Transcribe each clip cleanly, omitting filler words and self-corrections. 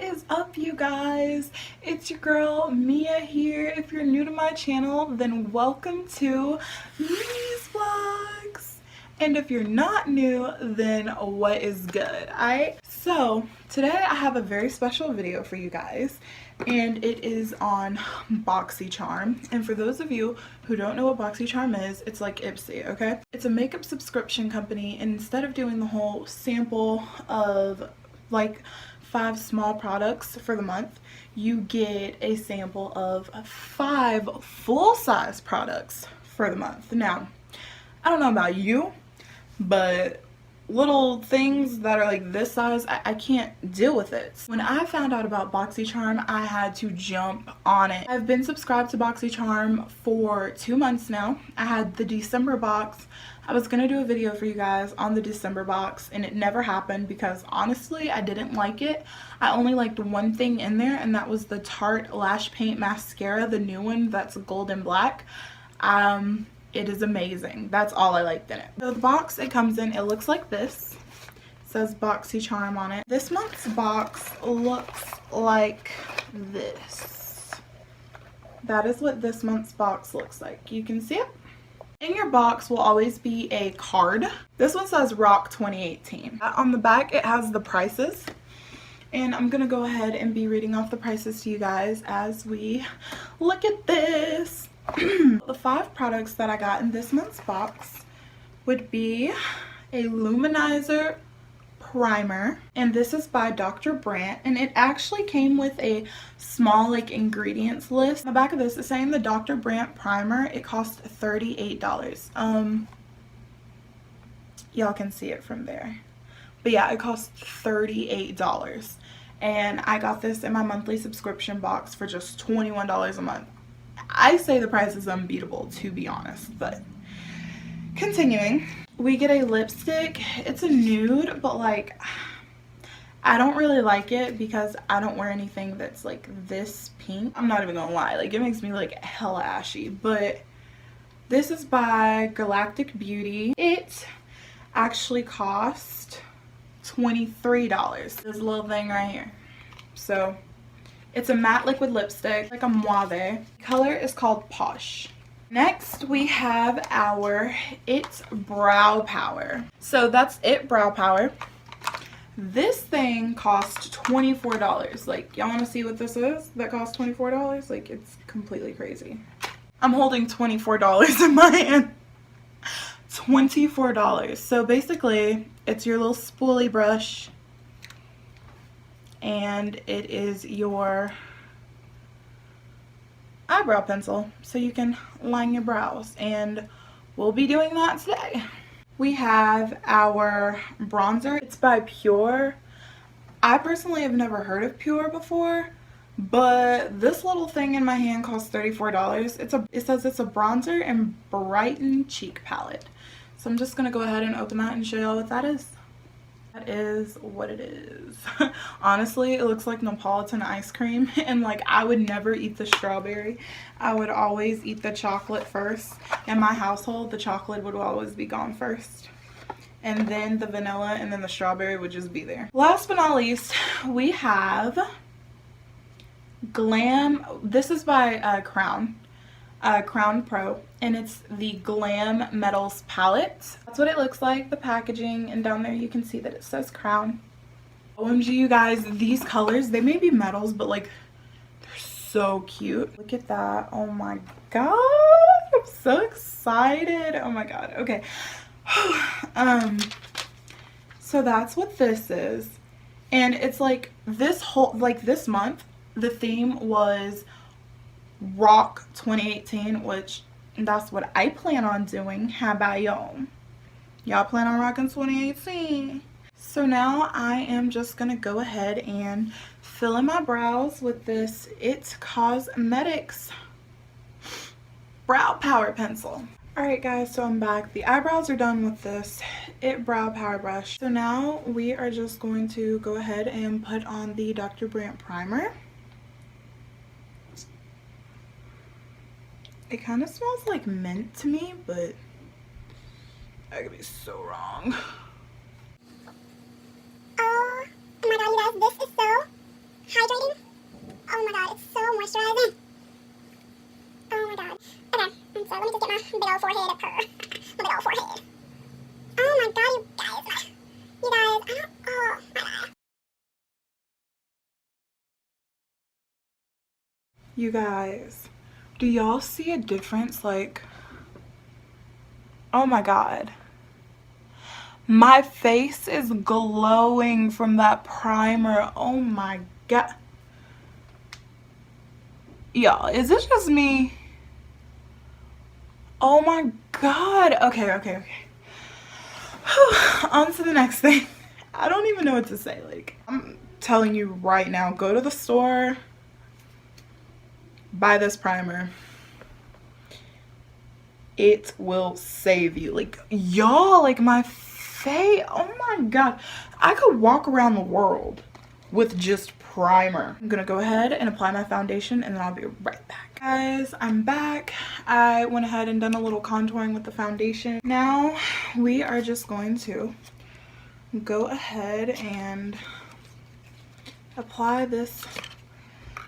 is up, you guys? It's your girl Mia here. If you're new to my channel, then welcome to Mia's Vlogs. And if you're not new, then what is good? So today I have a very special video for you guys, and it is on BOXYCHARM. And for those of you who don't know what BOXYCHARM is, it's like Ipsy, okay? It's a makeup subscription company, and instead of doing the whole sample of like 5 small products for the month, you get a sample of 5 full-size products for the month. Now, I don't know about you, but little things that are like this size, I can't deal with it. When I found out about BOXYCHARM, I had to jump on it. I've been subscribed to BOXYCHARM for 2 months now. I had the December box. I was gonna do a video for you guys on the December box, and it never happened because honestly I didn't like it. I only liked one thing in there, and that was the Tarte Lash Paint Mascara, the new one that's gold and black. It is amazing. That's all I liked in it. So the box it comes in, it looks like this. It says BOXYCHARM on it. This month's box looks like this. That is what this month's box looks like. You can see it. In your box will always be a card. This one says Rock 2018. On the back it has the prices. And I'm gonna go ahead and be reading off the prices to you guys as we look at this. The 5 products that I got in this month's box would be a luminizer primer, and this is by Dr. Brandt, and it actually came with a small like ingredients list. On the back of this is saying the Dr. Brandt primer, it cost $38. Y'all can see it from there, but yeah, it cost $38, and I got this in my monthly subscription box for just $21 a month. I say the price is unbeatable, to be honest. But continuing, we get a lipstick. It's a nude, but like I don't really like it because I don't wear anything that's like this pink. I'm not even gonna lie, like it makes me like hella ashy. But this is by Galactic Beauty. It actually cost $23. This little thing right here. So it's a matte liquid lipstick, like a mauve. Color is called Posh. Next, we have our It Brow Power. So that's It Brow Power. This thing cost $24. Like, y'all want to see what this is that costs $24? Like, it's completely crazy. I'm holding $24 in my hand. $24. So basically, it's your little spoolie brush, and it is your eyebrow pencil so you can line your brows, and we'll be doing that today. We have our bronzer. It's by Pure. I personally have never heard of Pure before, but this little thing in my hand costs $34. It says it's a bronzer and brighten cheek palette. So I'm just gonna go ahead and open that and show y'all what that is. That is what it is. Honestly, it looks like Neapolitan ice cream, and like I would never eat the strawberry. I would always eat the chocolate first. In my household, the chocolate would always be gone first, and then the vanilla, and then the strawberry would just be there. Last but not least, we have Glam. This is by Crown Pro, and it's the Glam Metals palette. That's what it looks like, the packaging, and down there you can see that it says Crown. OMG, you guys, these colors, they may be metals, but like they're so cute. Look at that. Oh my god, I'm so excited. Oh my god. Okay. So that's what this is, and it's like this month the theme was Rock 2018, which that's what I plan on doing. How about y'all? Y'all plan on rocking 2018? So now I am just gonna go ahead and fill in my brows with this It Cosmetics Brow Power Pencil. Alright guys, so I'm back. The eyebrows are done with this It Brow Power Brush. So now we are just going to go ahead and put on the Dr. Brandt primer. It kind of smells like mint to me, but I could be so wrong. Oh my god, you guys, this is so big old forehead of her. Big old forehead. Oh my god, you guys. You guys, I don't, oh my god. You guys, do y'all see a difference? Like, oh my god. My face is glowing from that primer. Oh my god. Y'all, is it just me? Oh my god. Okay. On to the next thing. I don't even know what to say. Like, I'm telling you right now, go to the store, buy this primer. It will save you. Like, y'all, like my face, oh my god. I could walk around the world with just primer. I'm gonna go ahead and apply my foundation and then I'll be right back. Guys, I'm back. I went ahead and done a little contouring with the foundation. Now we are just going to go ahead and apply this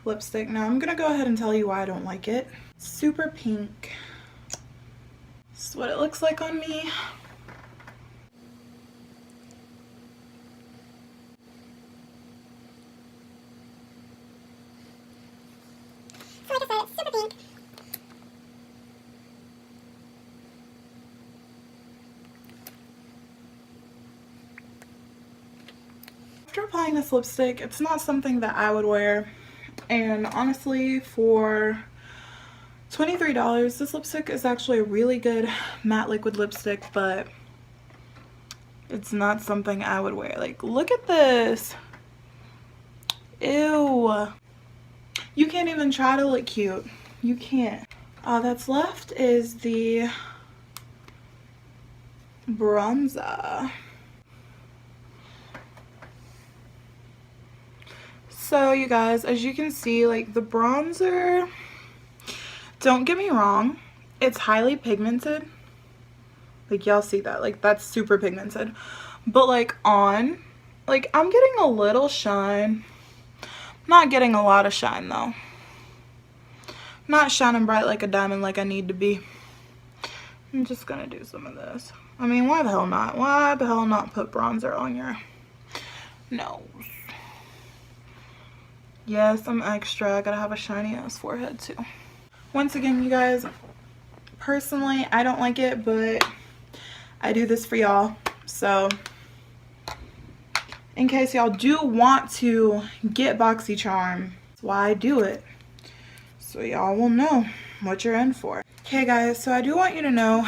lipstick. Now I'm gonna go ahead and tell you why I don't like it. Super pink. This is what it looks like on me. So like I said, it's super pink. After applying this lipstick, it's not something that I would wear. And honestly, for $23, this lipstick is actually a really good matte liquid lipstick, but it's not something I would wear. Like, look at this. Ew. You can't even try to look cute. You can't. All that's left is the bronzer. So you guys, as you can see, like the bronzer, don't get me wrong, it's highly pigmented. Like, y'all see that, like that's super pigmented. But like on, like I'm getting a little shine. Not getting a lot of shine though. Not shining bright like a diamond like I need to be. I'm just gonna do some of this. I mean, why the hell not? Why the hell not put bronzer on your nose? Yes, I'm extra. I gotta have a shiny ass forehead too. Once again, you guys, personally, I don't like it, but I do this for y'all. So, in case y'all do want to get BOXYCHARM, that's why I do it. So y'all will know what you're in for. Okay guys, so I do want you to know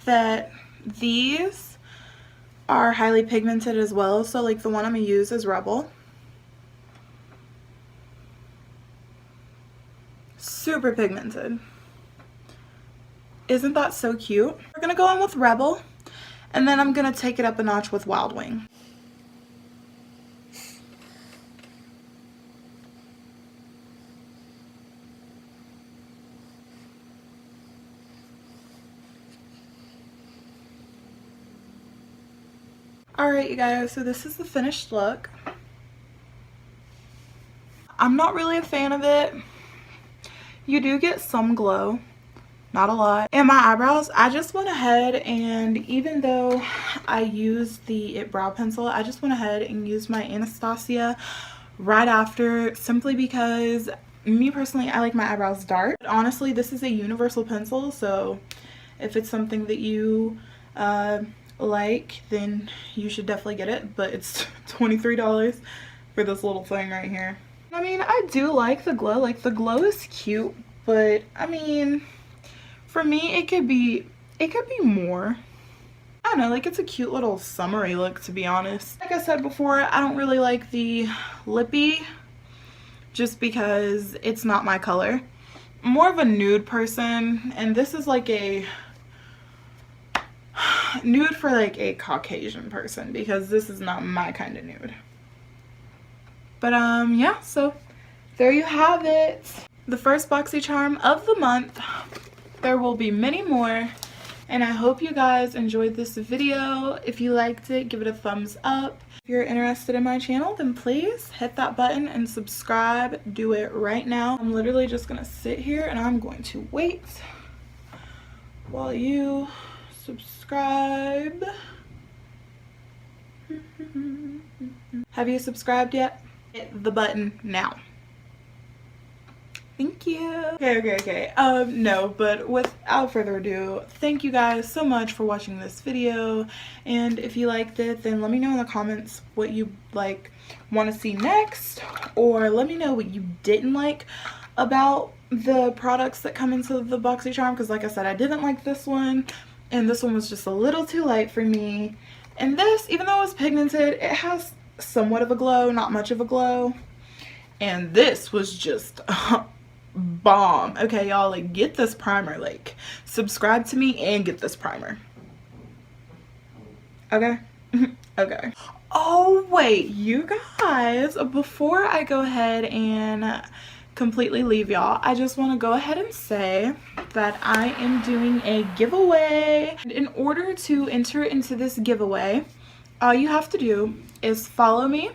that these are highly pigmented as well. So like the one I'm gonna use is Rebel. Super pigmented. Isn't that so cute? We're gonna go in with Rebel, and then I'm gonna take it up a notch with Wild Wing. Alright you guys, so this is the finished look. I'm not really a fan of it. You do get some glow, not a lot. And my eyebrows, I just went ahead and even though I used the It Brow Pencil, I just went ahead and used my Anastasia right after, simply because me personally, I like my eyebrows dark. But honestly, this is a universal pencil, so if it's something that you like, then you should definitely get it. But it's $23 for this little thing right here. I mean, I do like the glow. Like, the glow is cute, but I mean, for me, it could be more. I don't know, like it's a cute little summery look, to be honest. Like I said before, I don't really like the lippy just because it's not my color. I'm more of a nude person, and this is like a nude for like a Caucasian person because this is not my kind of nude. But yeah, so there you have it. The first BOXYCHARM of the month. There will be many more, and I hope you guys enjoyed this video. If you liked it, give it a thumbs up. If you're interested in my channel, then please hit that button and subscribe. Do it right now. I'm literally just gonna sit here and I'm going to wait while you subscribe. Have you subscribed yet? Hit the button now. Thank you. Okay. No, but without further ado, thank you guys so much for watching this video. And if you liked it, then let me know in the comments what you want to see next, or let me know what you didn't like about the products that come into the BOXYCHARM, because like I said, I didn't like this one, and this one was just a little too light for me. And this, even though it's pigmented, it has somewhat of a glow, not much of a glow. And this was just bomb. Okay, y'all, like, get this primer. Like, subscribe to me and get this primer. Okay? Okay. Oh, wait, you guys, before I go ahead and completely leave y'all, I just want to go ahead and say that I am doing a giveaway. And in order to enter into this giveaway, all you have to do is follow me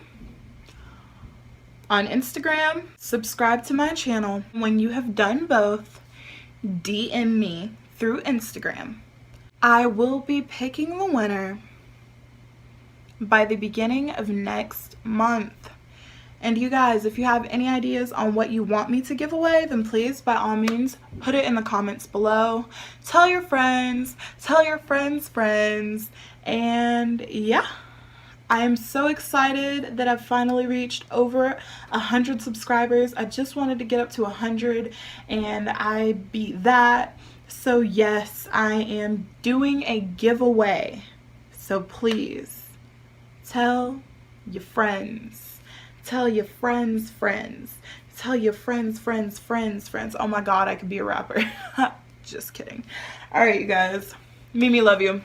on Instagram, subscribe to my channel. When you have done both, DM me through Instagram. I will be picking the winner by the beginning of next month. And you guys, if you have any ideas on what you want me to give away, then please, by all means, put it in the comments below. Tell your friends, friends, and yeah. I am so excited that I've finally reached over 100 subscribers. I just wanted to get up to 100 and I beat that. So yes, I am doing a giveaway. So please tell your friends. Tell your friends' friends. Tell your friends. Oh my god, I could be a rapper. Just kidding. Alright, you guys. Mimi, love you.